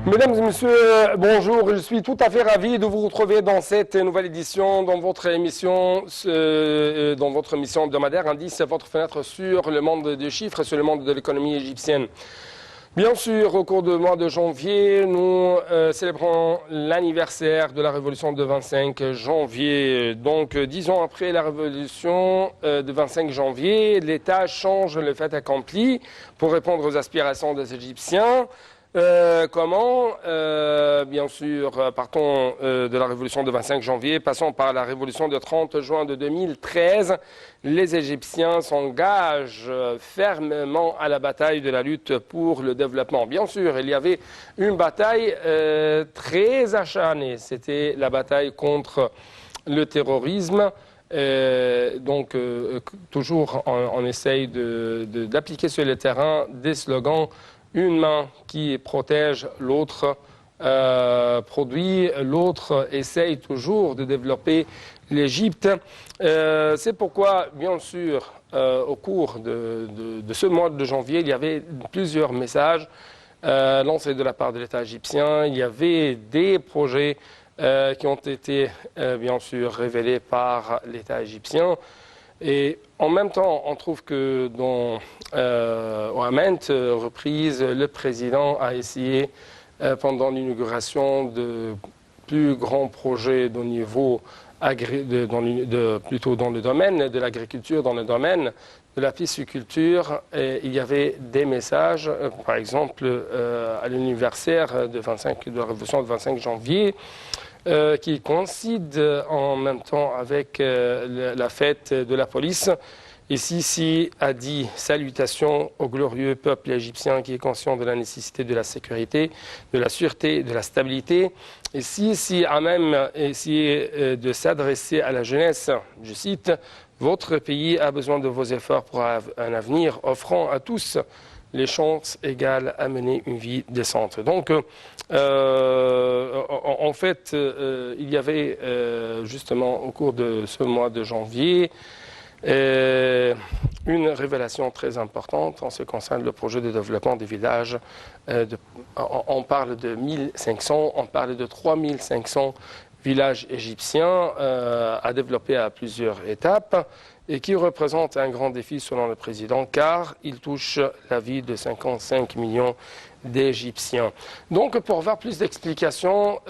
Mesdames et messieurs, bonjour. Je suis tout à fait ravi de vous retrouver dans cette nouvelle édition, dans votre émission hebdomadaire Indice, votre fenêtre sur le monde des chiffres, sur le monde de l'économie égyptienne. Bien sûr, au cours du mois de janvier, nous célébrons l'anniversaire de la révolution de 25 janvier. Donc, 10 ans après la révolution de 25 janvier, l'État change le fait accompli pour répondre aux aspirations des Égyptiens. Comment bien sûr, partons de la révolution de 25 janvier, passons par la révolution de 30 juin de 2013. Les Égyptiens s'engagent fermement à la bataille de la lutte pour le développement. Bien sûr, il y avait une bataille très acharnée. C'était la bataille contre le terrorisme. Toujours, on essaye d'appliquer sur le terrain des slogans. Une main qui protège, l'autre produit, l'autre essaye toujours de développer l'Égypte. C'est pourquoi, bien sûr, au cours de ce mois de janvier, il y avait plusieurs messages lancés de la part de l'État égyptien. Il y avait des projets qui ont été, bien sûr, révélés par l'État égyptien. Et en même temps, on trouve que à maintes reprises, le président a essayé, pendant l'inauguration de plus grands projets au niveau plutôt dans le domaine de l'agriculture, dans le domaine de la pisciculture, il y avait des messages, par exemple à l'anniversaire de la révolution de 25 janvier, qui coïncide en même temps avec la fête de la police. Et Sisi a dit « Salutations au glorieux peuple égyptien qui est conscient de la nécessité de la sécurité, de la sûreté, de la stabilité. » Et Sisi a même essayé de s'adresser à la jeunesse. Je cite « Votre pays a besoin de vos efforts pour un avenir offrant à tous les chances égales à mener une vie décente. » Donc, en fait, il y avait justement au cours de ce mois de janvier une révélation très importante en ce qui concerne le projet de développement des villages. On parle de 1500, on parle de 3500 villages égyptiens à développer à plusieurs étapes, et qui représente un grand défi selon le président, car il touche la vie de 55 millions d'Égyptiens. Donc, pour avoir plus d'explications,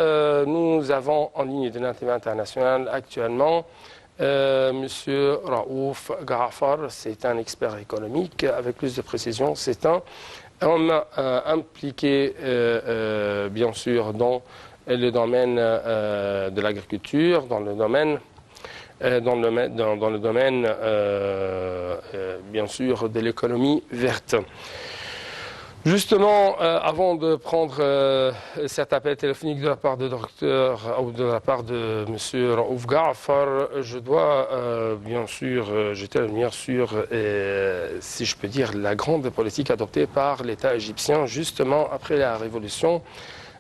nous avons en ligne de l'Internet international actuellement Monsieur Raouf Gaafar. C'est un expert économique. Avec plus de précision, c'est un homme impliqué, bien sûr, dans le domaine de l'agriculture, dans le domaine bien sûr, de l'économie verte. Justement, avant de prendre cet appel téléphonique de la part de docteur ou de la part de M. Raouf Gaafar, je dois bien sûr jeter la lumière sur, si je peux dire, la grande politique adoptée par l'État égyptien justement après la révolution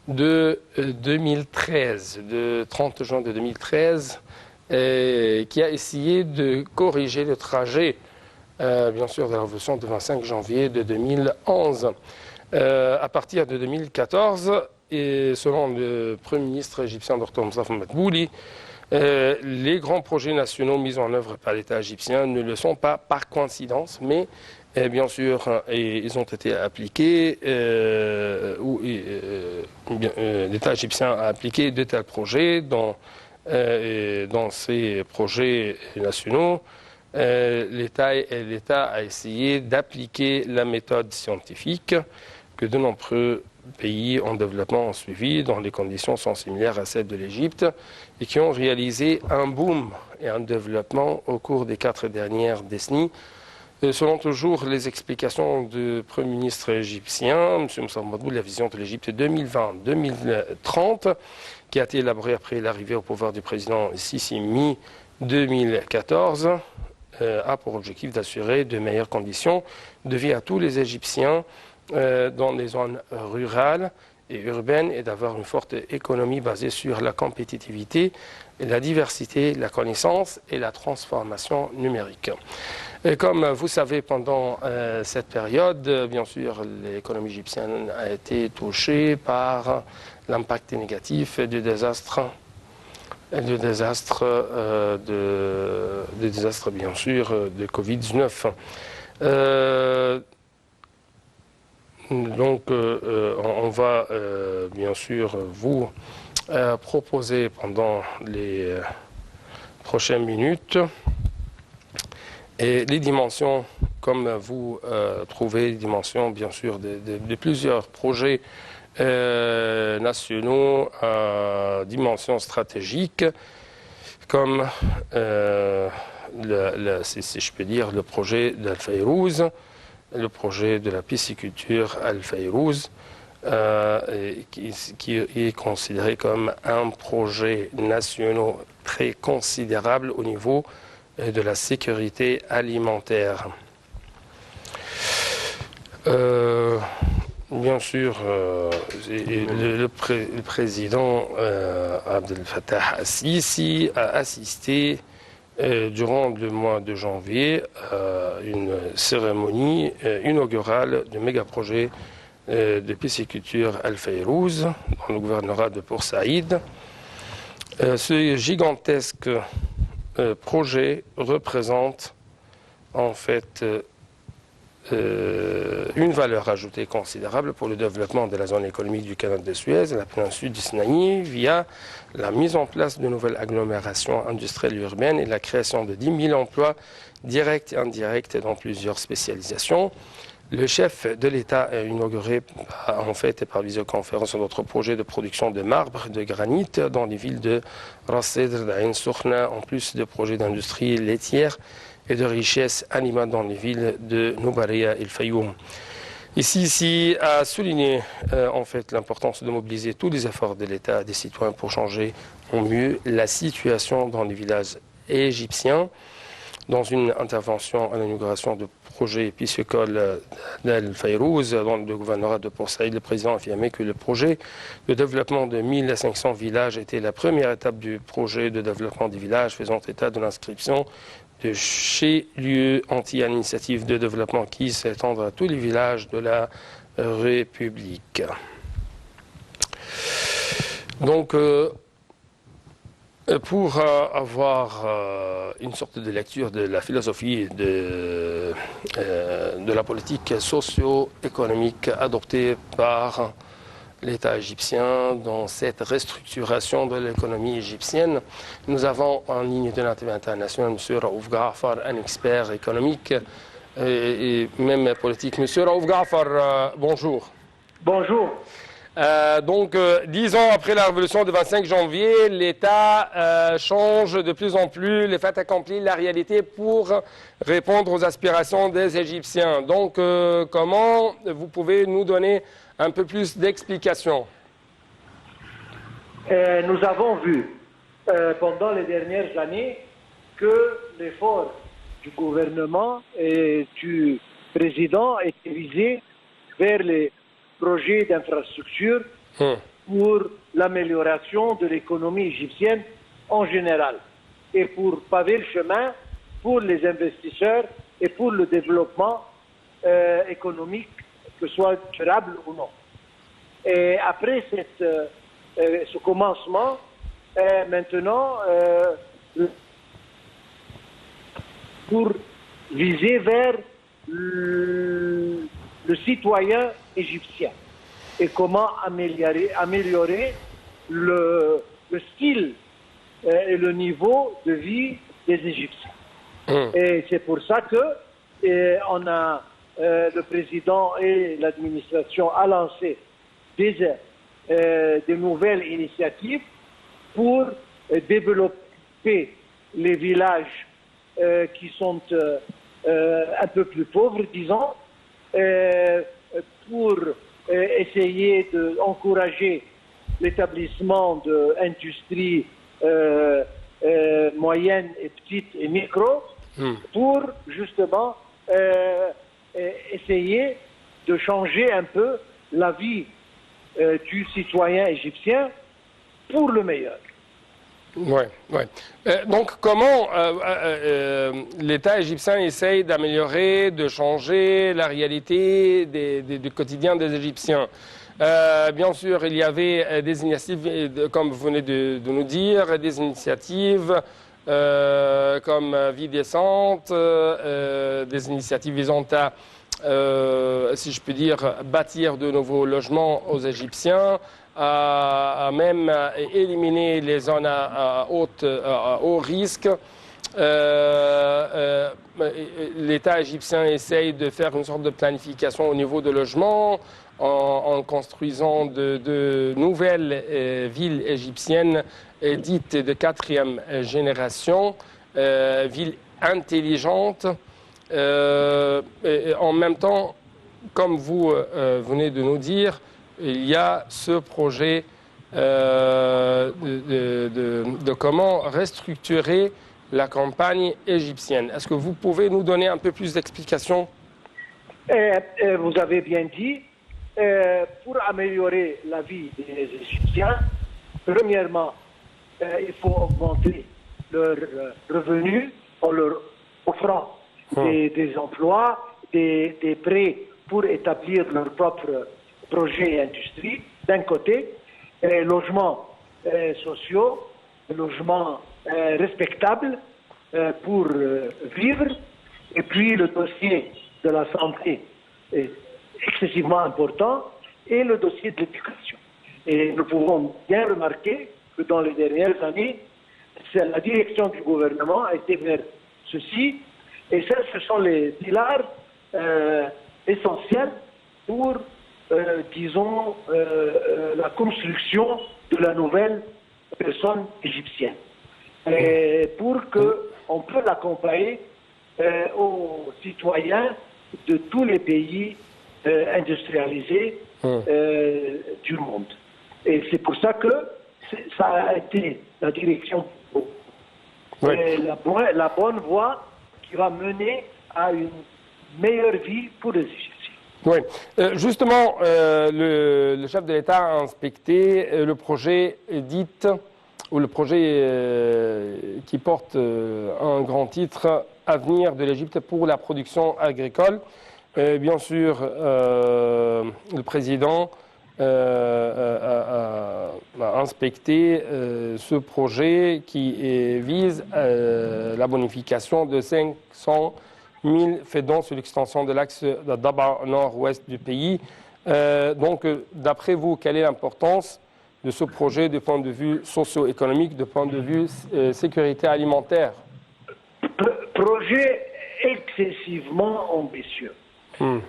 de 2013, de 30 juin de 2013, qui a essayé de corriger le trajet, bien sûr, de la révolution de 25 janvier de 2011. À partir de 2014, et selon le Premier ministre égyptien Dr Moussa Madbouli, les grands projets nationaux mis en œuvre par l'État égyptien ne le sont pas par coïncidence, mais bien sûr, ils ont été appliqués, l'État égyptien a appliqué de tels projets dans ces projets nationaux. L'État a essayé d'appliquer la méthode scientifique que de nombreux pays en développement ont suivi dans des conditions sont similaires à celles de l'Égypte et qui ont réalisé un boom et un développement au cours des 4 dernières décennies. Selon toujours les explications du Premier ministre égyptien, M. Moussa Madbouli, la vision de l'Égypte 2020-2030, qui a été élaborée après l'arrivée au pouvoir du président Sisi mi-2014, a pour objectif d'assurer de meilleures conditions de vie à tous les Égyptiens dans les zones rurales et urbaine et d'avoir une forte économie basée sur la compétitivité, la diversité, la connaissance et la transformation numérique. Et comme vous savez, pendant cette période, bien sûr, l'économie égyptienne a été touchée par l'impact négatif du désastre, bien sûr, de Covid-19. Donc, on va bien sûr vous proposer pendant les prochaines minutes et les dimensions, comme vous trouvez les dimensions bien sûr de plusieurs projets nationaux à dimension stratégique, comme si je peux dire le projet d'Al-Fayrouz, le projet de la pisciculture Al-Fayrouz, qui est considéré comme un projet national très considérable au niveau de la sécurité alimentaire. Bien sûr, le président Abdel Fattah al-Sisi a assisté durant le mois de janvier à une cérémonie inaugurale du méga-projet de pisciculture Al-Fayrouz dans le gouvernorat de Port Saïd. Ce gigantesque projet représente en fait une valeur ajoutée considérable pour le développement de la zone économique du canal de Suez et la péninsule du Sinaï via la mise en place de nouvelles agglomérations industrielles urbaines et la création de 10 000 emplois directs et indirects dans plusieurs spécialisations. Le chef de l'État a inauguré en fait par visioconférence notre projet de production de marbre, de granit dans les villes de Ras Sedr, d'Ain Sokhna, en plus de projets d'industrie laitière et de richesse animale dans les villes de Noubaria et le Fayoum. Ici a souligné en fait l'importance de mobiliser tous les efforts de l'État et des citoyens pour changer au mieux la situation dans les villages égyptiens. Dans une intervention à l'inauguration du projet piscicole d'Al-Fayrouz dans le gouvernorat de Port Saïd, le président a affirmé que le projet de développement de 1500 villages était la première étape du projet de développement des villages faisant état de l'inscription de chefs-lieux anti-initiative de développement qui s'étendra à tous les villages de la République. Donc, pour avoir une sorte de lecture de la philosophie de la politique socio-économique adoptée par l'État égyptien dans cette restructuration de l'économie égyptienne, nous avons en ligne de l'interview internationale M. Raouf Ghaffar, un expert économique et même politique. M. Raouf Ghaffar, bonjour. Bonjour. Donc, 10 ans après la révolution du 25 janvier, l'État change de plus en plus les faits accomplis, la réalité pour répondre aux aspirations des Égyptiens. Donc, comment vous pouvez nous donner un peu plus d'explications? Nous avons vu pendant les dernières années que l'effort du gouvernement et du président était visé vers les projets d'infrastructure pour l'amélioration de l'économie égyptienne en général et pour paver le chemin pour les investisseurs et pour le développement économique, que ce soit durable ou non. Et après ce commencement, maintenant, pour viser vers le citoyen égyptien et comment améliorer le style et le niveau de vie des Égyptiens. Et c'est pour ça que le président et l'administration a lancé des nouvelles initiatives pour développer les villages qui sont un peu plus pauvres, disons, pour essayer d'encourager l'établissement d'industries moyennes et petites et micro, pour justement essayer de changer un peu la vie du citoyen égyptien pour le meilleur. Oui, oui. Donc, comment l'État égyptien essaye d'améliorer, de changer la réalité du quotidien des Égyptiens? Bien sûr, il y avait des initiatives, comme vous venez de nous dire, des initiatives comme Vie décente, des initiatives visant à, si je puis dire, bâtir de nouveaux logements aux Égyptiens, à même éliminer les zones à haut risque. L'État égyptien essaye de faire une sorte de planification au niveau de logement en construisant de nouvelles villes égyptiennes dites de quatrième génération, villes intelligentes. Et en même temps, comme vous venez de nous dire, il y a ce projet de comment restructurer la campagne égyptienne. Est-ce que vous pouvez nous donner un peu plus d'explications? Vous avez bien dit, pour améliorer la vie des Égyptiens, premièrement, il faut augmenter leurs revenus en leur offrant des emplois, des prêts pour établir leurs propres projets et industries, d'un côté, logements sociaux, logements respectables pour vivre, et puis le dossier de la santé est excessivement important, et le dossier de l'éducation. Et nous pouvons bien remarquer que dans les dernières années, la direction du gouvernement a été vers ceci, et ça, ce sont les piliers essentiels pour, disons, la construction de la nouvelle personne égyptienne. Et pour qu'on peut l'accompagner aux citoyens de tous les pays industrialisés du monde. Et c'est pour ça que ça a été la direction la bonne voie qui va mener à une meilleure vie pour les Égyptiens. Oui, justement, le chef de l'État a inspecté le projet ou le projet qui porte un grand titre, Avenir de l'Égypte pour la production agricole. Bien sûr, le président a inspecté ce projet qui vise la bonification de 500 000 faisans sur l'extension de l'axe d'Aba nord-ouest du pays. Donc, d'après vous, quelle est l'importance de ce projet du point de vue socio-économique, du point de vue sécurité alimentaire? Projet excessivement ambitieux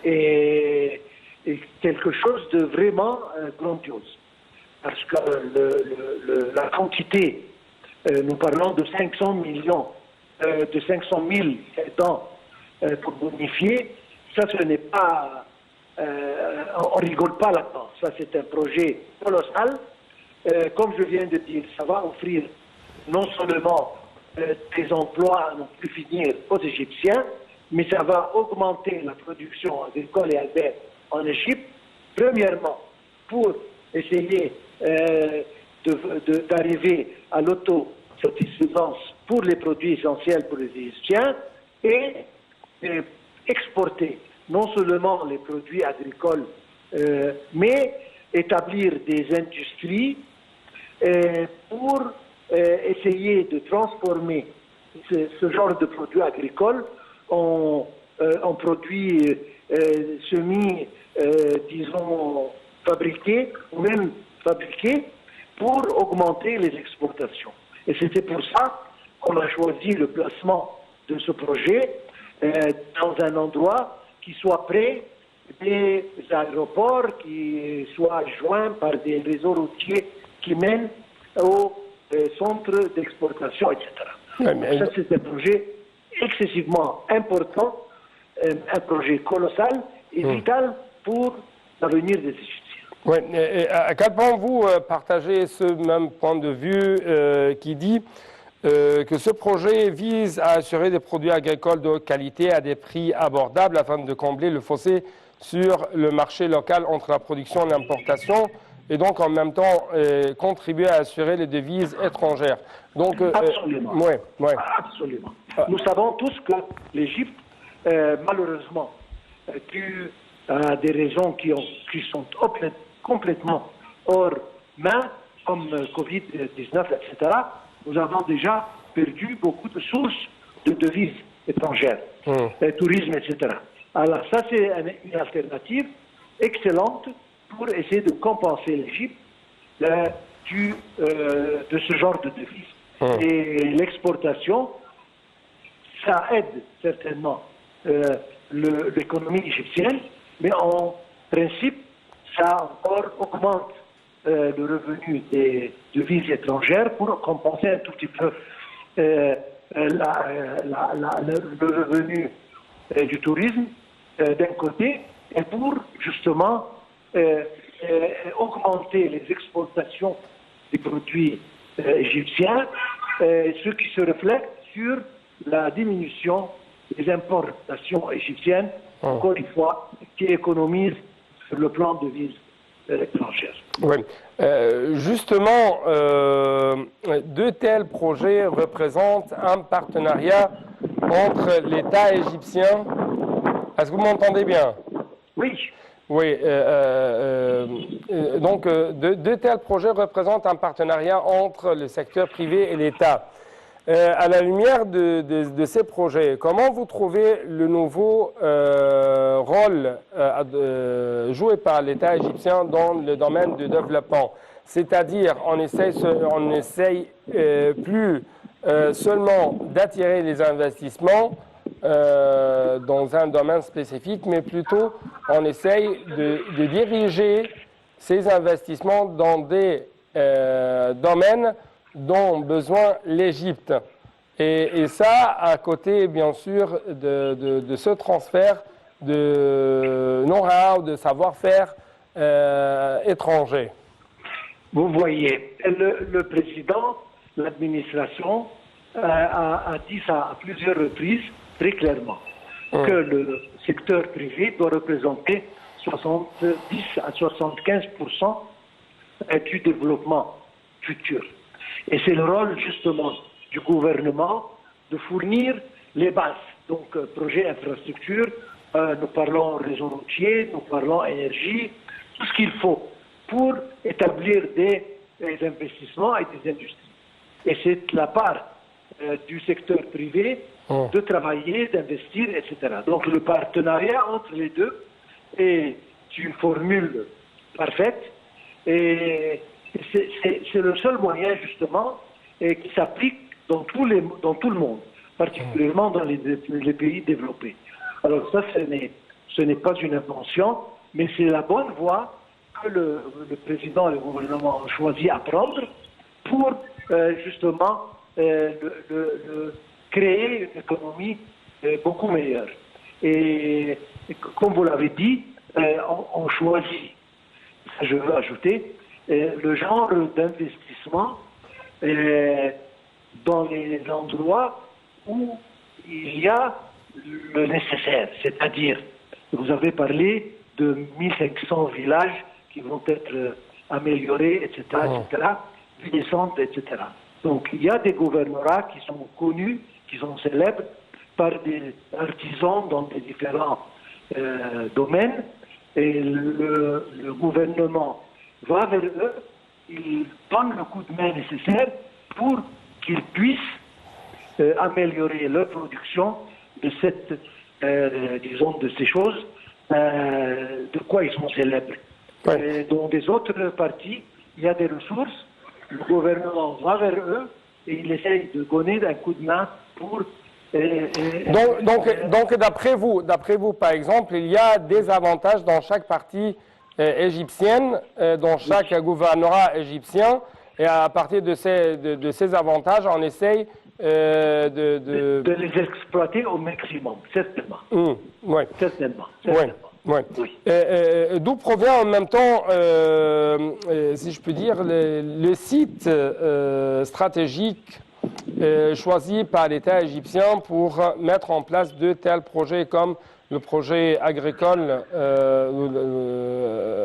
et quelque chose de vraiment grandiose. Parce que la quantité, nous parlons de 500 millions, de 500 000 faisans pour bonifier, ça ce n'est pas, on rigole pas là-dedans. Ça c'est un projet colossal. Comme je viens de dire, ça va offrir non seulement des emplois à n'en plus finir aux Égyptiens, mais ça va augmenter la production agricole et agricole en Égypte, premièrement pour essayer d'arriver à l'autosuffisance pour les produits essentiels pour les Égyptiens et exporter non seulement les produits agricoles, mais établir des industries pour essayer de transformer ce genre de produits agricoles en produits disons, fabriqués ou même fabriqués pour augmenter les exportations. Et c'était pour ça qu'on a choisi le placement de ce projet dans un endroit qui soit près des aéroports, qui soit joint par des réseaux routiers qui mènent aux centres d'exportation, etc. Ça, c'est un projet excessivement important, un projet colossal et vital pour l'avenir des Égyptiens. Oui, à quel point vous partagez ce même point de vue qui dit que ce projet vise à assurer des produits agricoles de qualité à des prix abordables afin de combler le fossé sur le marché local entre la production et l'importation, et donc en même temps contribuer à assurer les devises étrangères. Donc, Absolument. Absolument. Nous savons tous que l'Égypte, malheureusement, dû à des raisons qui sont complètement hors main, comme Covid-19, etc., nous avons déjà perdu beaucoup de sources de devises étrangères, tourisme, etc. Alors ça, c'est une alternative excellente pour essayer de compenser l'Égypte de ce genre de devises. Et l'exportation, ça aide certainement l'économie égyptienne, mais en principe, ça encore augmente le revenu des devises étrangères pour compenser un tout petit peu le revenu du tourisme d'un côté, et pour justement augmenter les exportations des produits égyptiens, ce qui se reflète sur la diminution des importations égyptiennes, encore une fois, qui économisent sur le plan de devises étrangères. Oui. Justement, de tels projets représentent un partenariat entre l'État égyptien. Est-ce que vous m'entendez bien? Oui. Oui. Donc, de tels projets représentent un partenariat entre le secteur privé et l'État. À la lumière de ces projets, comment vous trouvez le nouveau rôle joué par l'État égyptien dans le domaine du développement? C'est-à-dire, on essaye plus seulement d'attirer les investissements dans un domaine spécifique, mais plutôt on essaye de diriger ces investissements dans des domaines dont besoin l'Égypte. Et ça, à côté, bien sûr, de ce transfert de know-how, de savoir-faire étranger. Vous voyez, le président, l'administration a dit ça à plusieurs reprises, très clairement, que le secteur privé doit représenter 70 à 75% du développement futur. Et c'est le rôle justement du gouvernement de fournir les bases. Donc, projet infrastructure, nous parlons réseau routier, nous parlons énergie, tout ce qu'il faut pour établir des investissements et des industries. Et c'est la part du secteur privé de travailler, d'investir, etc. Donc, le partenariat entre les deux est une formule parfaite et c'est le seul moyen, justement, qui s'applique dans tout le monde, particulièrement dans les pays développés. Alors ça, ce n'est pas une invention, mais c'est la bonne voie que le président et le gouvernement ont choisi à prendre pour, justement, créer une économie beaucoup meilleure. Et comme vous l'avez dit, on choisit, je veux ajouter, le genre d'investissement dans les endroits où il y a le nécessaire. C'est-à-dire, vous avez parlé de 1500 villages qui vont être améliorés, etc., descentes, etc. Donc, il y a des gouvernorats qui sont connus, qui sont célèbres par des artisans dans des différents domaines, et le gouvernement va vers eux, il donne le coup de main nécessaire pour qu'ils puissent améliorer leur production de de ces choses, de quoi ils sont célèbres. Dans des autres parties, il y a des ressources, le gouvernement va vers eux et il essaye de donner un coup de main pour... Donc d'après vous, par exemple, il y a des avantages dans chaque partie égyptienne, dans chaque gouvernorat égyptien, et à partir de ces avantages, on essaye de les exploiter au maximum, certainement. Oui. Certainement. Oui. D'où provient en même temps, si je peux dire, le site stratégique choisi par l'État égyptien pour mettre en place de tels projets comme le projet agricole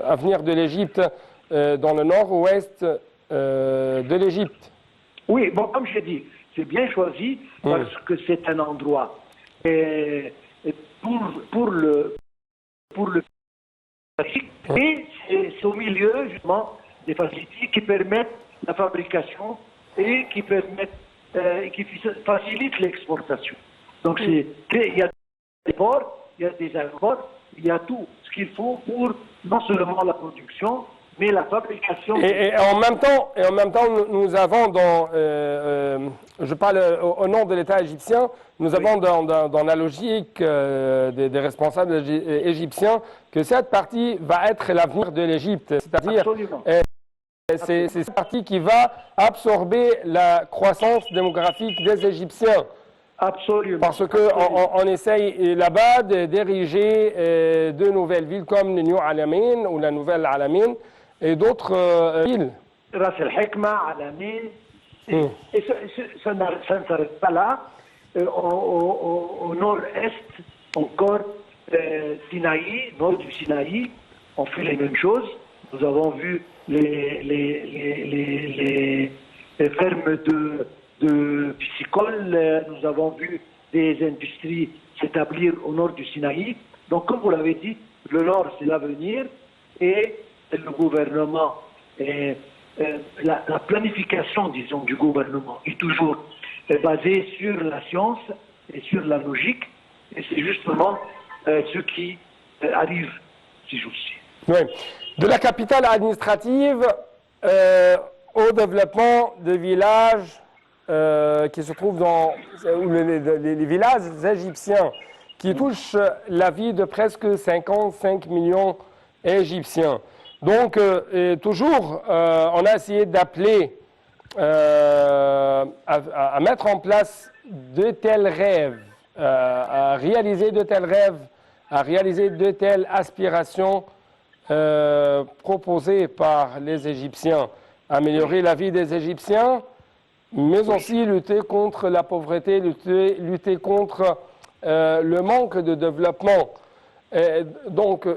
Avenir de l'Égypte dans le nord-ouest de l'Égypte. Oui, bon, comme j'ai dit, c'est bien choisi parce que c'est un endroit et pour le et c'est au milieu justement des facilités qui permettent la fabrication et qui facilitent l'exportation. Donc il y a des ports, il y a des aéroports, il y a tout ce qu'il faut pour non seulement la production, mais la fabrication. Et en même temps, nous avons je parle au nom de l'État égyptien, nous avons dans la logique des responsables égyptiens que cette partie va être l'avenir de l'Égypte. C'est-à-dire, c'est cette partie qui va absorber la croissance démographique des Égyptiens. Absolument. Parce qu'on essaye là-bas d'ériger de nouvelles villes comme le New Alamein ou la Nouvelle Alamein et d'autres villes. Ras el-Hekma, Alamein. Et ça ne s'arrête pas là. Au nord-est, encore, Sinaï, nord du Sinaï, on fait les mêmes choses. Nous avons vu les fermes de piscicoles, nous avons vu des industries s'établir au nord du Sinaï. Donc, comme vous l'avez dit, le nord, c'est l'avenir et le gouvernement, la planification, disons, du gouvernement est toujours basée sur la science et sur la logique. Et c'est justement ce qui arrive ces jours-ci. Oui. De la capitale administrative au développement des villages qui se trouvent dans les villages égyptiens qui touchent la vie de presque 55 millions d'Égyptiens. Donc, toujours, on a essayé d'appeler à mettre en place de tels rêves, à réaliser de tels rêves, à réaliser de telles aspirations proposées par les Égyptiens. Améliorer la vie des Égyptiens, mais aussi lutter contre la pauvreté, lutter contre le manque de développement. Donc,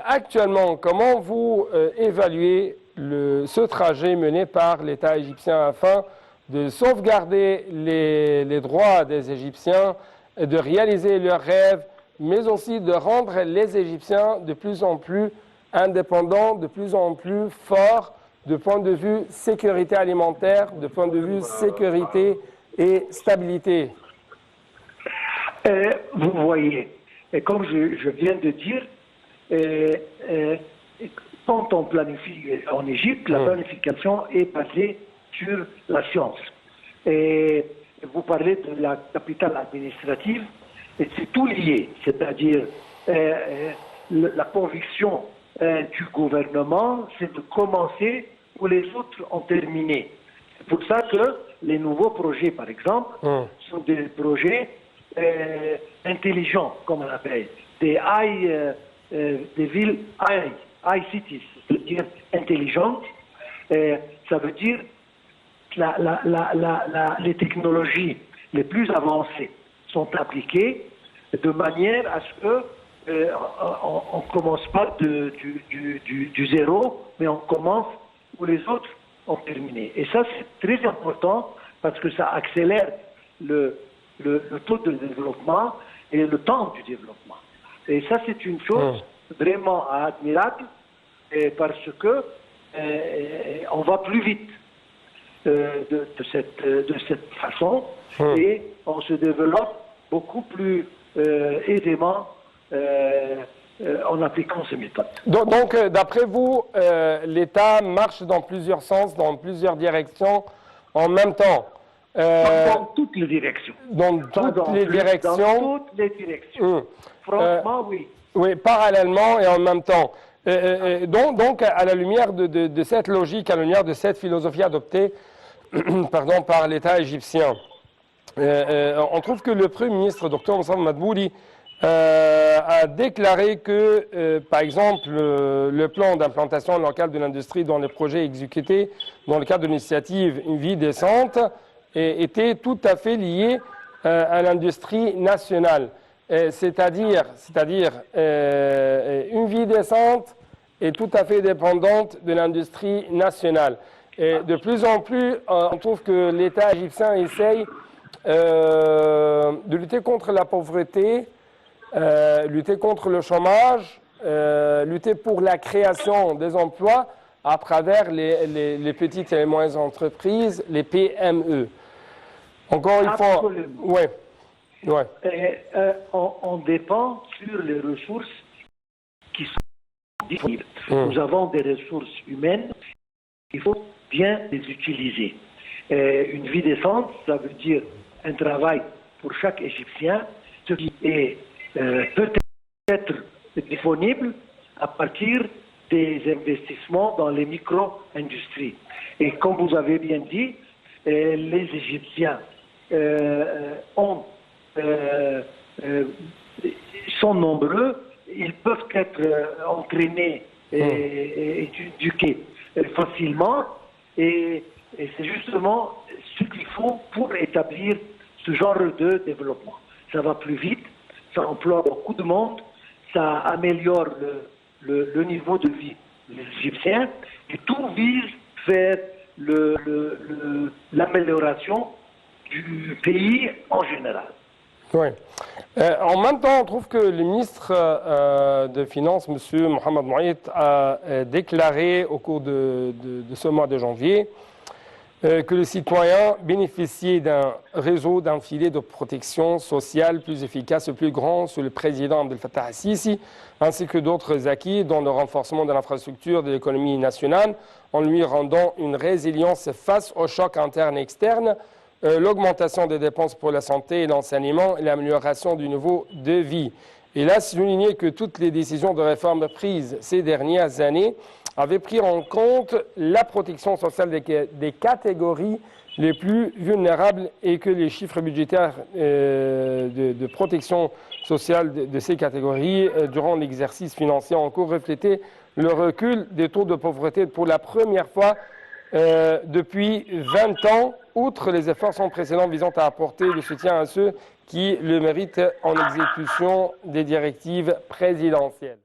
actuellement, comment vous évaluez ce trajet mené par l'État égyptien afin de sauvegarder les droits des Égyptiens, de réaliser leurs rêves, mais aussi de rendre les Égyptiens de plus en plus indépendants, de plus en plus forts, de point de vue sécurité alimentaire, de point de vue sécurité et stabilité? Vous voyez, et comme je viens de dire, quand on planifie en Égypte, la planification est basée sur la science. Et vous parlez de la capitale administrative, et c'est tout lié, c'est-à-dire la conviction du gouvernement, c'est de commencer où les autres ont terminé. C'est pour ça que les nouveaux projets, par exemple, sont des projets intelligents, comme on appelle, des villes high cities, c'est-à-dire intelligentes. Ça veut dire les technologies les plus avancées sont appliquées de manière à ce que on ne commence pas du zéro, mais on commence où les autres ont terminé. Et ça, c'est très important parce que ça accélère le taux de développement et le temps du développement. Et ça, c'est une chose vraiment admirable parce que on va plus vite de cette façon et on se développe beaucoup plus aisément en appliquant ces méthodes. Donc d'après vous, l'État marche dans plusieurs sens, dans plusieurs directions en même temps. Dans toutes les directions. Dans toutes les directions. Dans toutes les directions. Franchement, oui. Oui, parallèlement et en même temps. Donc, à la lumière de cette logique, à la lumière de cette philosophie adoptée par l'État égyptien, on trouve que le Premier ministre, Dr Moussa Madbouli, a déclaré que, par exemple, le plan d'implantation dans le cadre de l'industrie dans les projets exécutés dans le cadre de l'initiative Une vie décente était tout à fait lié à l'industrie nationale. C'est-à-dire une vie décente est tout à fait dépendante de l'industrie nationale. Et de plus en plus, on trouve que l'État égyptien essaye de lutter contre la pauvreté, lutter contre le chômage, lutter pour la création des emplois à travers les petites et les moyennes entreprises, les PME. Encore une fois, ouais. On dépend sur les ressources qui sont disponibles. Nous avons des ressources humaines, il faut bien les utiliser. Une vie décente, ça veut dire un travail pour chaque Égyptien, ce qui est peut-être disponible à partir des investissements dans les micro-industries. Et comme vous avez bien dit, les Égyptiens sont nombreux, ils peuvent être entraînés et éduqués facilement, et c'est justement ce qu'il faut pour établir ce genre de développement. Ça va plus vite, ça emploie beaucoup de monde, ça améliore le niveau de vie des Égyptiens, et tout vise vers l'amélioration du pays en général. Oui. En même temps, on trouve que le ministre de Finances, M. Mohamed Mouaït, a déclaré au cours de ce mois de janvier que les citoyens bénéficiaient d'un réseau, d'un filet de protection sociale plus efficace et plus grand sous le président Abdel Fattah al-Sisi, ainsi que d'autres acquis, dont le renforcement de l'infrastructure de l'économie nationale, en lui rendant une résilience face aux chocs internes et externes, l'augmentation des dépenses pour la santé et l'enseignement et l'amélioration du niveau de vie. Et là, souligner que toutes les décisions de réforme prises ces dernières années avaient pris en compte la protection sociale des catégories les plus vulnérables et que les chiffres budgétaires de protection sociale de ces catégories durant l'exercice financier en cours reflétaient le recul des taux de pauvreté pour la première fois depuis 20 ans, outre les efforts sans précédent visant à apporter le soutien à ceux qui le méritent en exécution des directives présidentielles.